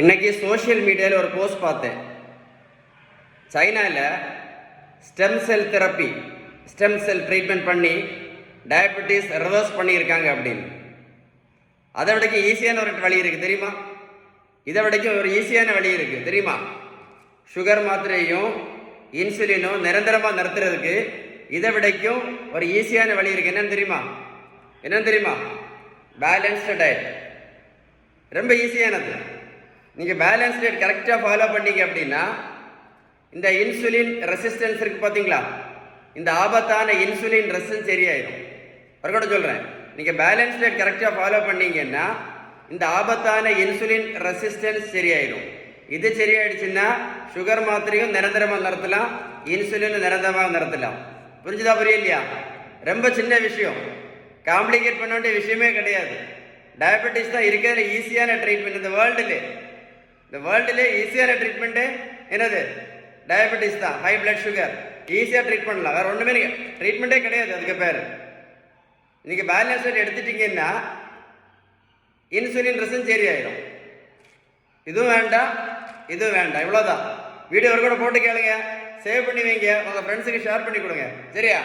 இன்னைக்கு சோஷியல் மீடியாவில் ஒரு போஸ்ட் பார்த்தேன். சைனாவில் stem cell therapy, stem cell treatment பண்ணி டயபெட்டிஸ் ரிவர்ஸ் பண்ணியிருக்காங்க அப்படின்னு. அதை விடக்கும் ஈஸியான ஒரு வழி இருக்குது தெரியுமா? இதை விடக்கும் ஒரு ஈஸியான வழி இருக்குது தெரியுமா? சுகர் மாத்திரையும் இன்சுலினும் நிரந்தரமாக நிறுத்துறதுக்கு இதை விடக்கும் ஒரு ஈஸியான வழி இருக்குது. என்னன்னு தெரியுமா? Balanced diet. ரொம்ப ஈஸியானது. நீங்கள் பேலன்ஸ் டயட் கரெக்டாக ஃபாலோ பண்ணீங்க அப்படின்னா இந்த இன்சுலின் ரெசிஸ்டன்ஸ் இருக்குது பார்த்தீங்களா, இந்த ஆபத்தான இன்சுலின் ரெசிஸ்டன்ஸ் சரியாயிடும். ஒரு கூட சொல்கிறேன், நீங்கள் பேலன்ஸ் டயட் கரெக்டாக ஃபாலோ பண்ணீங்கன்னா இந்த ஆபத்தான இன்சுலின் ரெசிஸ்டன்ஸ் சரியாயிடும். இது சரியாயிடுச்சுன்னா சுகர் மாத்திரையும் நிரந்தரமாக நிறுத்தலாம், இன்சுலினும் நிரந்தரமாக நிறுத்தலாம். புரிஞ்சுதா புரியலையா? ரொம்ப சின்ன விஷயம், காம்ப்ளிகேட் பண்ண வேண்டிய விஷயமே கிடையாது. டயபெட்டிஸ் தான் இருக்கிற ஈஸியான ட்ரீட்மெண்ட் இந்த வேர்ல்டுலே ஈஸியான ட்ரீட்மெண்ட்டு என்னது? டயபெட்டிஸ் தான். ஹை பிளட் சுகர் ஈஸியாக ட்ரீட் பண்ணலாம். வேறு ஒன்றுமே ட்ரீட்மெண்ட்டே கிடையாது. அதுக்கு பேர் நீங்கள் பேலன்ஸ் டயட் எடுத்துட்டீங்கன்னா இன்சுலின் ரெசிஸ்டன்ஸ் சரியாயிடும். இதுவும் வேண்டாம், இதுவும் வேண்டாம், இவ்வளோதான். வீடியோ ஒரு கூட போட்டு கேளுங்க, சேவ் பண்ணி வைங்க, உங்கள் ஃப்ரெண்ட்ஸுக்கு ஷேர் பண்ணி கொடுங்க. சரியா?